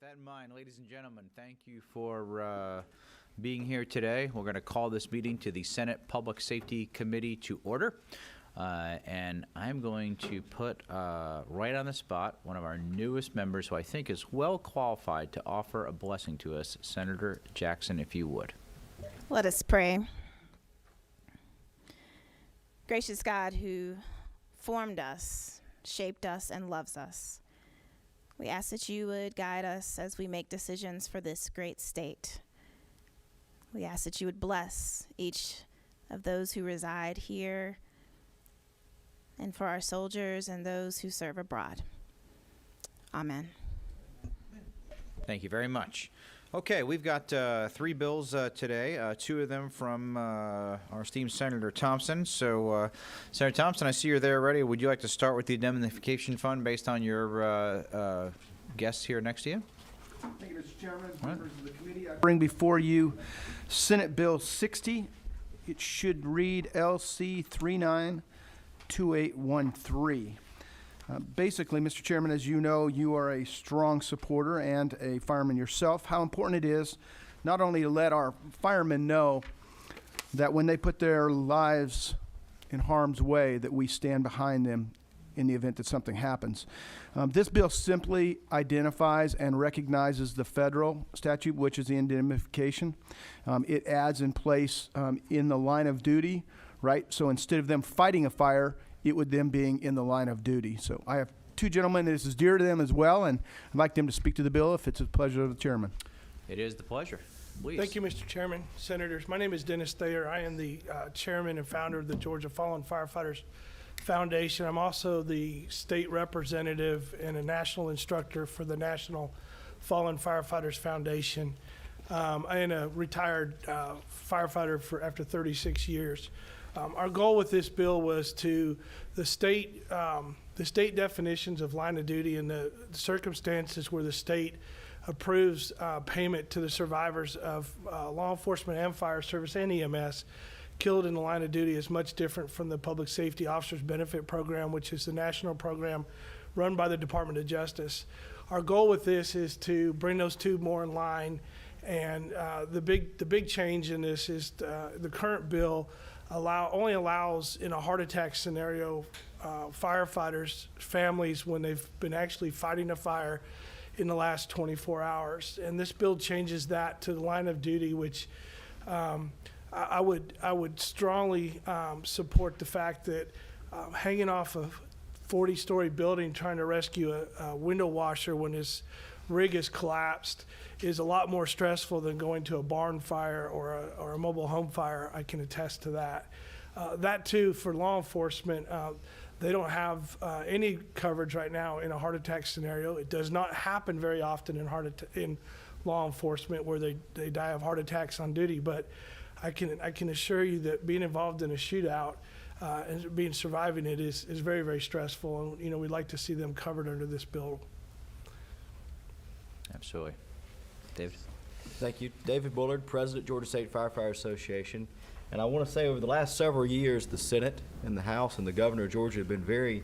that in mind, ladies and gentlemen, thank you for being here today. We're going to call this meeting to the Senate Public Safety Committee to order. And I'm going to put right on the spot one of our newest members who I think is well qualified to offer a blessing to us. Senator Jackson, if you would. Let us pray. Gracious God, who formed us, shaped us, and loves us, we ask that you would guide us as we make decisions for this great state. We ask that you would bless each of those who reside here and for our soldiers and those who serve abroad. Amen. Thank you very much. Okay, we've got 3 bills today, 2 of them from our esteemed Senator Thompson. So, Senator Thompson, I see you're there already. Would you like to start with the indemnification fund based on your guests here next to you? Thank you, Mr. Chairman, members of the committee. I bring before you Senate Bill 60. It should read LC 392813. Basically, Mr. Chairman, as you know, you are a strong supporter and a fireman yourself, how important it is not only to let our firemen know that when they put their lives in harm's way, that we stand behind them in the event that something happens. This bill simply identifies and recognizes the federal statute, which is the indemnification. It adds in place in the line of duty, right? So instead of them fighting a fire, it would them being in the line of duty. So I have 2 gentlemen. This is dear to them as well, and I'd like them to speak to the bill if it's a pleasure of the chairman. It is the pleasure. Please. Thank you, Mr. Chairman, Senators. My name is Dennis Thayer. I am the chairman and founder of the Georgia Fallen Firefighters Foundation. I'm also the state representative and a national instructor for the National Fallen Firefighters Foundation. I am a retired firefighter after 36 years. Our goal with this bill was to the state definitions of line of duty and the circumstances where the state approves payment to the survivors of law enforcement and fire service and EMS killed in the line of duty is much different from the Public Safety Officers Benefit Program, which is the national program run by the Department of Justice. Our goal with this is to bring those 2 more in line, and the big change in this is the current bill only allows in a heart attack scenario firefighters, families, when they've been actually fighting a fire in the last 24 hours. And this bill changes that to the line of duty, which I would strongly support the fact that hanging off a 40-story building trying to rescue a window washer when his rig is collapsed is a lot more stressful than going to a barn fire or a mobile home fire. I can attest to that. That too, for law enforcement, they don't have any coverage right now in a heart attack scenario. It does not happen very often in law enforcement where they die of heart attacks on duty. But I can assure you that being involved in a shootout and surviving it is very, very stressful. And we'd like to see them covered under this bill. Absolutely. David. Thank you. David Bullard, President, Georgia State Firefighter Association. And I want to say over the last several years, the Senate and the House and the Governor of Georgia have been very,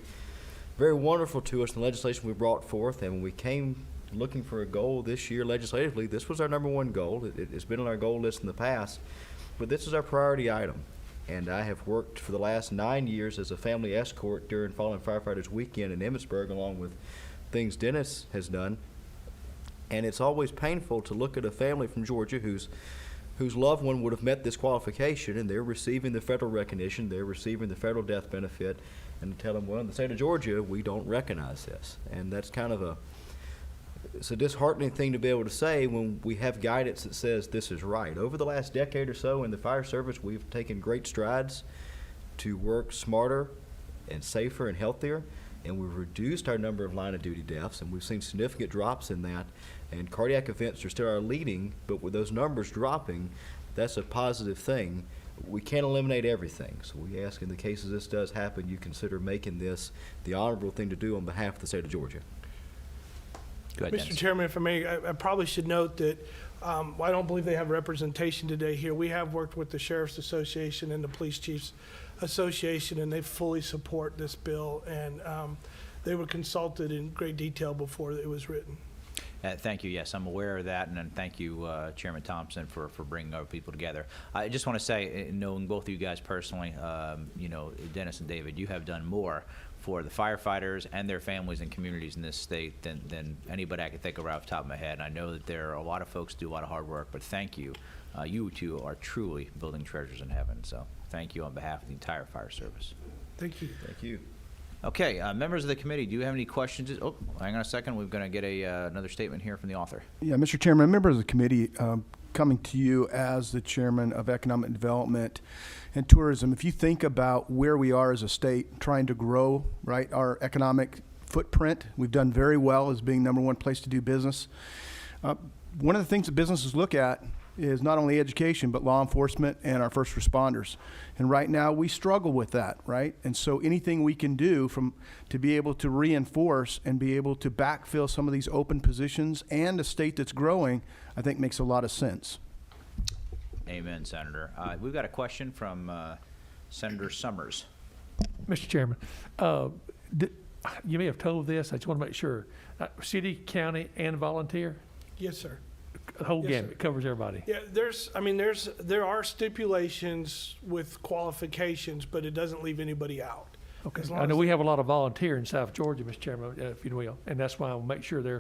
very wonderful to us in the legislation we brought forth. And when we came looking for a goal this year legislatively, this was our #1 goal. It's been on our goal list in the past, but this is our priority item. And I have worked for the last 9 years as a family escort during Fallen Firefighters Weekend in Emmitsburg, along with things Dennis has done. And it's always painful to look at a family from Georgia whose loved one would have met this qualification, and they're receiving the federal recognition, they're receiving the federal death benefit, and to tell them, well, in the state of Georgia, we don't recognize this. And that's kind of it's a disheartening thing to be able to say when we have guidance that says this is right. Over the last decade or so in the fire service, we've taken great strides to work smarter and safer and healthier, and we've reduced our number of line of duty deaths, and we've seen significant drops in that. And cardiac events are still our leading, but with those numbers dropping, that's a positive thing. We can't eliminate everything, so we ask in the cases this does happen, you consider making this the honorable thing to do on behalf of the state of Georgia. Go ahead, Mr. Dennis. Chairman, if I may, I probably should note that I don't believe they have representation today here. We have worked with the Sheriff's Association and the Police Chiefs Association, and they fully support this bill, and they were consulted in great detail before it was written. Thank you. Yes, I'm aware of that, and then thank you, Chairman Thompson, for bringing our people together. I just want to say, knowing both of you guys personally, you know, Dennis and David, you have done more for the firefighters and their families and communities in this state than anybody I could think of right off the top of my head. And I know that there are a lot of folks who do a lot of hard work, but thank you. You two are truly building treasures in heaven. So thank you on behalf of the entire fire service. Thank you. Thank you. Okay, members of the committee, do you have any questions? Oh, hang on a second. We're going to get another statement here from the author. Yeah, Mr. Chairman, members of the committee, coming to you as the chairman of Economic Development and Tourism. If you think about where we are as a state trying to grow, right, our economic footprint, we've done very well as being number one place to do business. One of the things that businesses look at is not only education, but law enforcement and our first responders. And right now we struggle with that, right? And so anything we can do to be able to reinforce and be able to backfill some of these open positions and a state that's growing, I think makes a lot of sense. Amen, Senator. We've got a question from Senator Summers. Mr. Chairman, you may have told this, I just want to make sure. City, county, and volunteer, Yes, sir. the whole Yes, gamut, covers everybody. Yeah, there are stipulations with qualifications, but it doesn't leave anybody out. Okay. As long I know as- we have a lot of volunteer in South Georgia, Mr. Chairman, if you will, and that's why I'll make sure they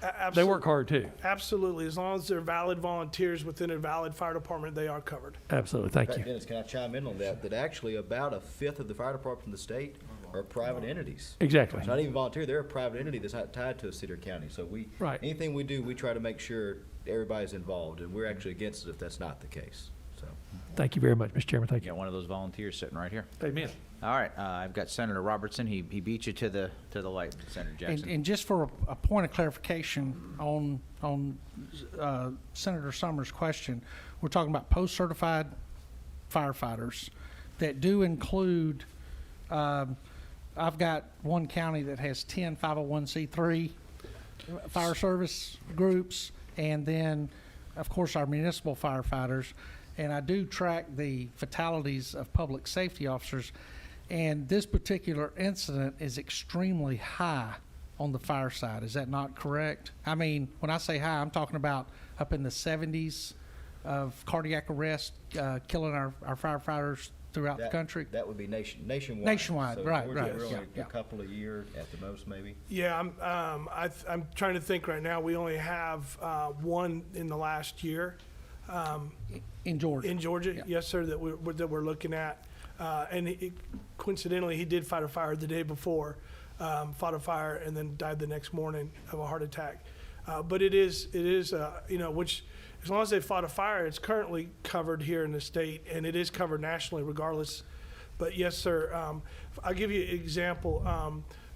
Absolutely. work hard too. Absolutely. As long as they're valid volunteers within a valid fire department, they are covered. Absolutely, In thank fact, you. Dennis, can I chime in on that? That actually about a fifth of the fire departments in the state are private entities. Exactly. It's not even volunteer, they're a private entity that's not tied to a city or county. So Right. anything we do, we try to make sure everybody's involved, and we're actually against it if that's not the case, so. Thank you very much, Mr. Chairman, thank You got you. one of those volunteers sitting right here. Amen. All right, I've got Senator Robertson. He beat you to the light, Senator Jackson. And just for a point of clarification on Senator Summers' question, we're talking about post-certified firefighters that do include, I've got one county that has 10 501c3 fire service groups, and then, of course, our municipal firefighters. And I do track the fatalities of public safety officers. And this particular incident is extremely high on the fire side. Is that not correct? I mean, when I say high, I'm talking about up in the 70s of cardiac arrest, killing our firefighters throughout the That- country. That would be nationwide. Nationwide, So right, Georgia, right, really, yeah. a couple a year at the most, maybe. Yeah, I'm trying to think right now. We only have one in the last year In Georgia. in Georgia. Yeah. Yes, sir, that we're looking at. And coincidentally, he did fight a fire the day before, fought a fire, and then died the next morning of a heart attack. But it is which as long as they fought a fire, it's currently covered here in the state, and it is covered nationally regardless. But yes, sir, I'll give you an example.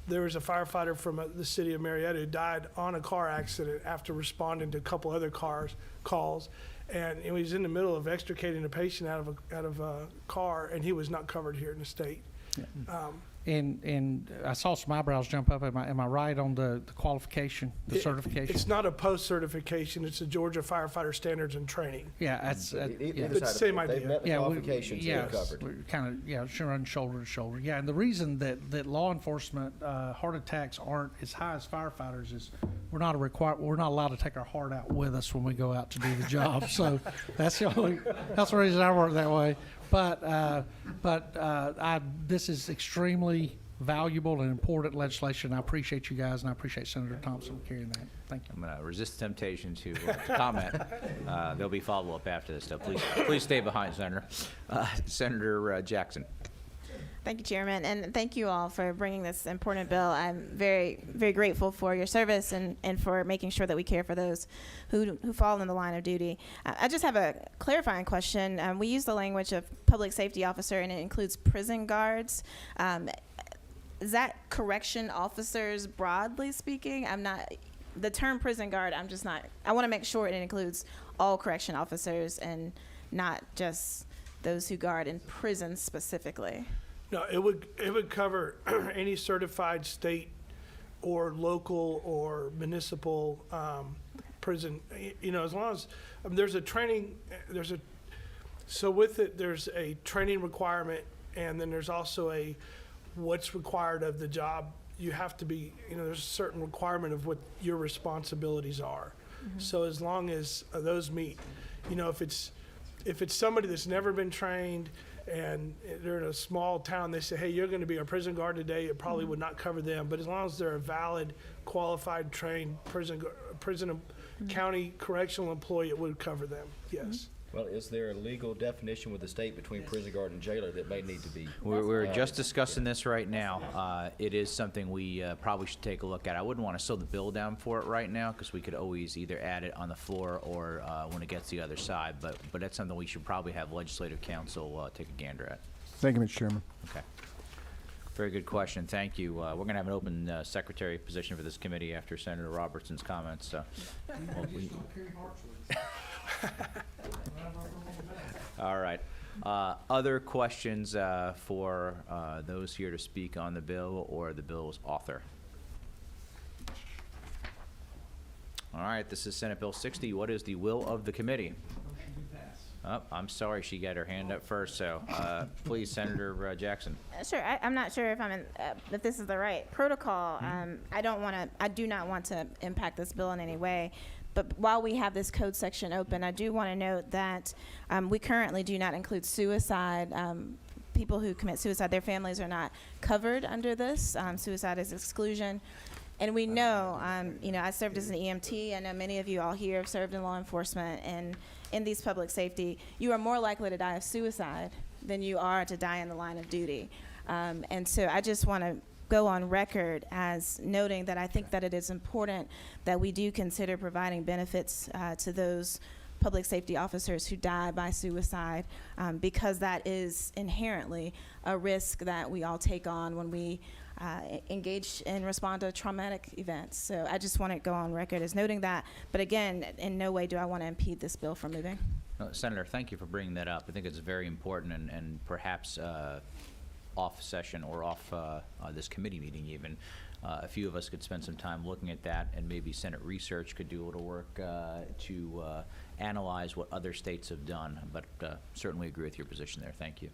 There was a firefighter from the city of Marietta who died on a car accident after responding to a couple other calls. And he was in the middle of extricating a patient out of a car, and he was not covered here in the state. And I saw some eyebrows jump up. Am I right on the qualification, the certification? It's not a post certification. It's the Georgia Firefighter Standards and Training. Yeah, that's, Either yeah. side It's of same it, idea. They've met the Yeah, qualifications, they're covered. We're kind of, sure, run shoulder to shoulder. Yeah, and the reason that law enforcement heart attacks aren't as high as firefighters is we're not allowed to take our heart out with us when we go out to do the job. So that's the reason I work that way. But this is extremely valuable and important legislation. I appreciate you guys, and I appreciate Senator Thompson carrying that. Thank you. I'm going to resist the temptation to comment. There'll be follow-up after this, so please stay behind, Senator. Senator Jackson. Thank you, Chairman, and thank you all for bringing this important bill. I'm very, very grateful for your service and for making sure that we care for those who fall in the line of duty. I just have a clarifying question. We use the language of public safety officer, and it includes prison guards. Is that correction officers, broadly speaking? The term prison guard, I want to make sure it includes all correction officers and not just those who guard in prisons specifically. No, it would cover any certified state or local or municipal prison. As long as there's a training, so with it there's a training requirement, and then there's also what's required of the job. you have to be, there's a certain requirement of what your responsibilities are. So as long as those meet, if it's somebody that's never been trained and they're in a small town, they say, hey, you're going to be our prison guard today, it probably would not cover them. But as long as they're a valid, qualified, trained county correctional employee, it would cover them, yes. Well, is there a legal definition with the state between prison guard and jailer that may need to be? We're just discussing this right now. It is something we probably should take a look at. I wouldn't want to slow the bill down for it right now because we could always either add it on the floor or when it gets to the other side. But that's something we should probably have legislative council take a gander at. Thank you, Mr. Chairman. Okay. Very good question. Thank you. We're going to have an open secretary position for this committee after Senator Robertson's comments. So, all right. Other questions for those here to speak on the bill or the bill's author? All right. This is Senate Bill 60. What is the will of the committee? Oh, I'm sorry, she got her hand up first, so please, Senator Jackson. Sure. I'm not sure if this is the right protocol. I do not want to impact this bill in any way. But while we have this code section open, I do want to note that we currently do not include suicide. People who commit suicide, their families are not covered under this. Suicide is exclusion. And we know, I served as an EMT. I know many of you all here have served in law enforcement and in these public safety. You are more likely to die of suicide than you are to die in the line of duty. And so I just want to go on record as noting that I think that it is important that we do consider providing benefits to those public safety officers who die by suicide, because that is inherently a risk that we all take on when we engage and respond to traumatic events. So I just want to go on record as noting that. But again, in no way do I want to impede this bill from moving. Senator, thank you for bringing that up. I think it's very important and perhaps off session or off this committee meeting even, a few of us could spend some time looking at that, and maybe Senate Research could do a little work to analyze what other states have done, but certainly agree with your position there. Thank you.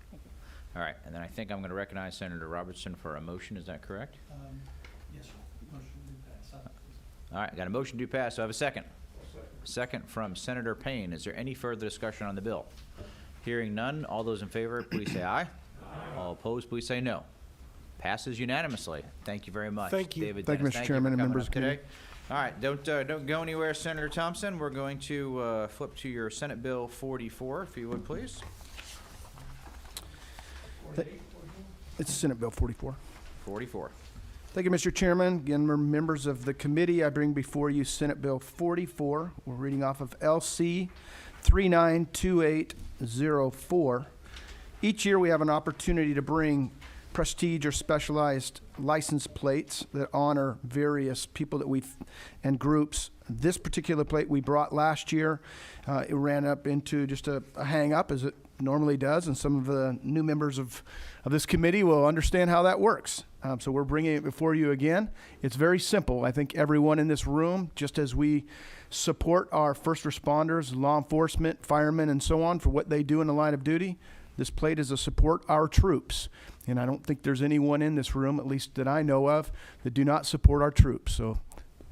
All right, and then I think I'm going to recognize Senator Robertson for a motion. Is that correct? Yes, sir. Motion to pass. All right, got a motion to pass. So I have a second. Second from Senator Payne. Is there any further discussion on the bill? Hearing none, all those in favor, please say aye. All opposed, please say no. Passes unanimously. Thank you very much. Thank you. David Thank you, Dennis. Mr. Chairman and for coming members up of the today. All right, don't go anywhere, Senator Thompson. We're going to flip to your Senate Bill 44, if you would, please. It's Senate Bill 44. 44. Thank you, Mr. Chairman. Again, members of the committee, I bring before you Senate Bill 44. We're reading off of LC 392804. Each year we have an opportunity to bring prestige or specialized license plates that honor various people that and groups. This particular plate we brought last year. It ran up into just a hang up, as it normally does, and some of the new members of this committee will understand how that works. So we're bringing it before you again. It's very simple. I think everyone in this room, just as we support our first responders, law enforcement, firemen, and so on for what they do in the line of duty, this plate is to support our troops. And I don't think there's anyone in this room, at least that I know of, that do not support our troops. So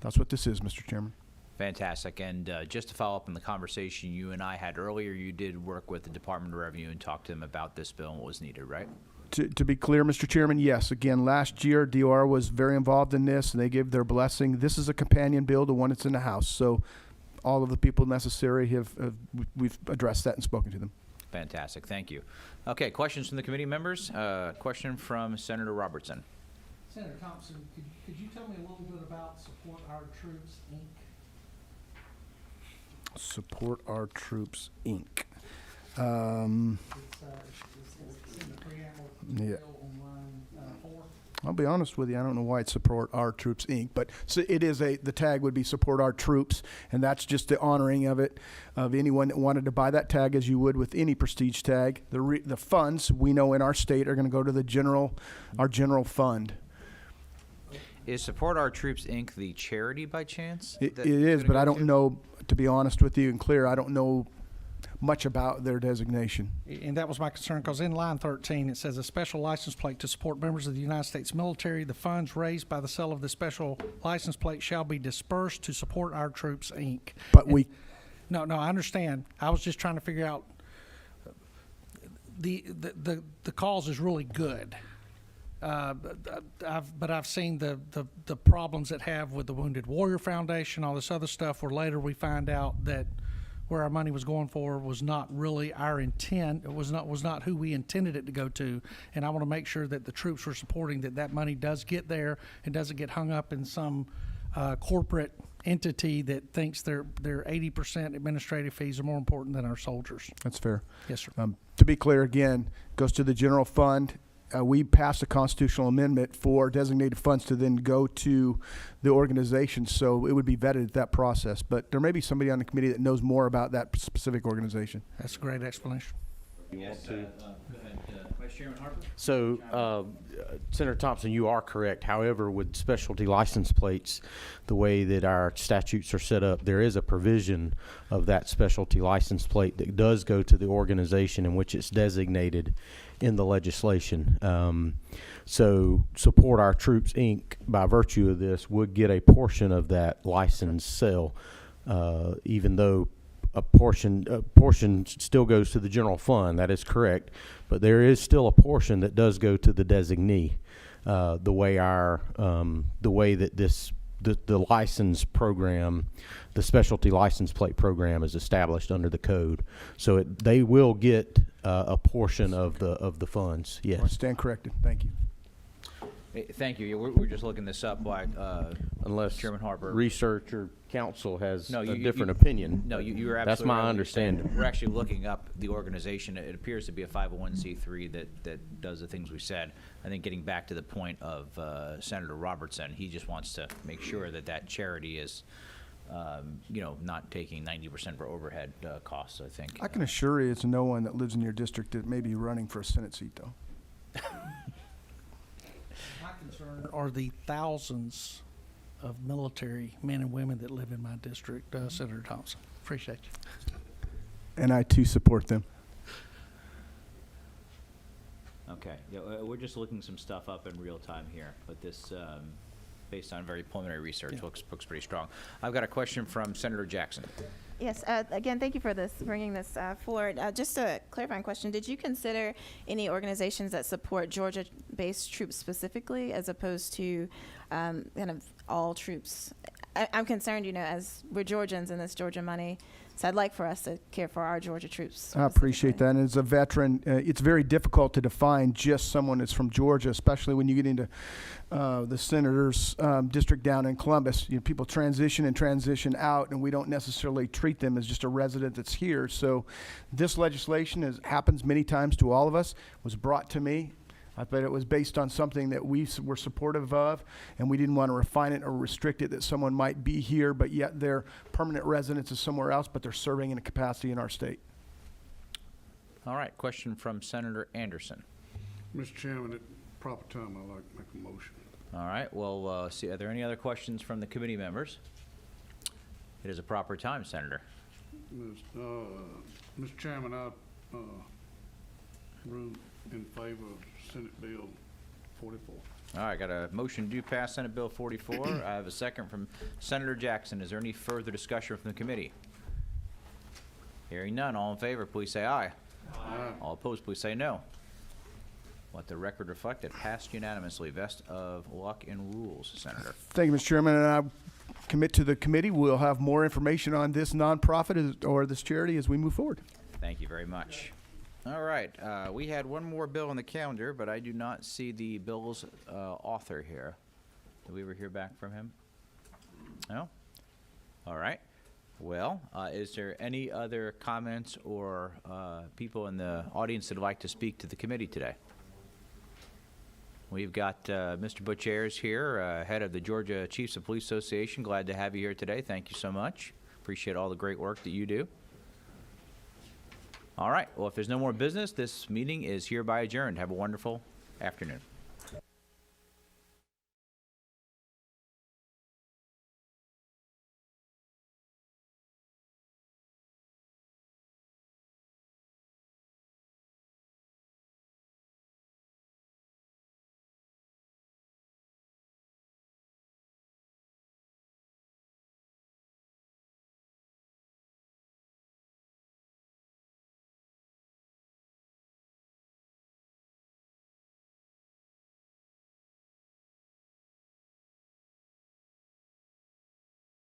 that's what this is, Mr. Chairman. Fantastic. And just to follow up on the conversation you and I had earlier, you did work with the Department of Revenue and talk to them about this bill and what was needed, right? To be clear, Mr. Chairman, yes. Again, last year, DOR was very involved in this, and they gave their blessing. This is a companion bill to one that's in the House. So all of the people necessary we've addressed that and spoken to them. Fantastic. Thank you. Okay, questions from the committee members? Question from Senator Robertson. Senator Thompson, could you tell me a little bit about Support Our Troops, Inc.? Support Our Troops, Inc. It's in the preamble Yeah. bill on line 4. I'll be honest with you, I don't know why it's Support Our Troops, Inc., but so it is the tag would be Support Our Troops, and that's just the honoring of it, of anyone that wanted to buy that tag, as you would with any prestige tag. The funds, we know in our state, are going to go to our general fund. Is Support Our Troops, Inc. the charity by chance? It that is, it's but gonna I go don't to? know, to be honest with you and clear, I don't know much about their designation. And that was my concern, because in line 13, it says a special license plate to support members of the United States military. The funds raised by the sale of the special license plate shall be dispersed to support our troops, Inc. But we, No, I understand. I was just trying to figure out, the cause is really good. But I've seen the problems it have with the Wounded Warrior Foundation, all this other stuff, where later we find out that where our money was going for was not really our intent. It was not who we intended it to go to. And I want to make sure that the troops we're supporting, that money does get there and doesn't get hung up in some corporate entity that thinks their 80% administrative fees are more important than our soldiers. that's fair. Yes, sir. To be clear, again, goes to the general fund. We passed a constitutional amendment for designated funds to then go to the organization, so it would be vetted at that process. But there may be somebody on the committee that knows more about that specific organization. That's a great explanation. Yes, go ahead, Vice Chairman Harper. So, Senator Thompson, you are correct. However, with specialty license plates, the way that our statutes are set up, there is a provision of that specialty license plate that does go to the organization in which it's designated in the legislation. So, Support Our Troops, Inc., by virtue of this, would get a portion of that license sale, even though a portion still goes to the general fund. That is correct, but there is still a portion that does go to the designee. The way that the license program, the specialty license plate program, is established under the code, so they will get a portion of the funds. I Yes, stand corrected. Thank you. Thank you. Yeah, we're just looking this up while unless Chairman Harper. research or council has No, a different opinion. No, you were absolutely That's my right. understanding. We're actually looking up the organization. It appears to be a 501c3 that does the things we said. I think getting back to the point of Senator Robertson, he just wants to make sure that charity is, not taking 90% of our overhead costs, I think. I can assure you it's no one that lives in your district that may be running for a Senate seat, though. My concern are the thousands of military men and women that live in my district, Senator Thompson. Appreciate you. And I, too, support them. Okay, yeah, we're just looking some stuff up in real time here, but this, based on very preliminary research, looks pretty strong. I've got a question from Senator Jackson. Yes, again, thank you for bringing this forward. Just a clarifying question, did you consider any organizations that support Georgia-based troops specifically, as opposed to kind of all troops? I'm concerned, as we're Georgians and this Georgia money, so I'd like for us to care for our Georgia troops. I appreciate that. And as a veteran, it's very difficult to define just someone that's from Georgia, especially when you get into the senator's district down in Columbus. People transition and transition out, and we don't necessarily treat them as just a resident that's here. So this legislation happens many times to all of us, was brought to me. I thought it was based on something that we were supportive of, and we didn't want to refine it or restrict it that someone might be here, but yet their permanent residence is somewhere else, but they're serving in a capacity in our state. All right, question from Senator Anderson. Mr. Chairman, at proper time, I'd like to make a motion. All right, well, are there any other questions from the committee members? It is a proper time, Senator. Mr. Chairman, I vote in favor of Senate Bill 44. All right, got a motion to pass Senate Bill 44. I have a second from Senator Jackson. Is there any further discussion from the committee? Hearing none, all in favor, please say aye. Aye. All opposed, please say no. Let the record reflect it passed unanimously. Best of luck in rules, Senator. Thank you, Mr. Chairman, and I commit to the committee. We'll have more information on this nonprofit or this charity as we move forward. Thank you very much. All right, we had one more bill on the calendar, but I do not see the bill's author here. Did we ever hear back from him? No? All right. Well, is there any other comments or people in the audience that would like to speak to the committee today? We've got Mr. Butch Ayers here, head of the Georgia Chiefs of Police Association. Glad to have you here today. Thank you so much. Appreciate all the great work that you do. All right. Well, if there's no more business, this meeting is hereby adjourned. Have a wonderful afternoon.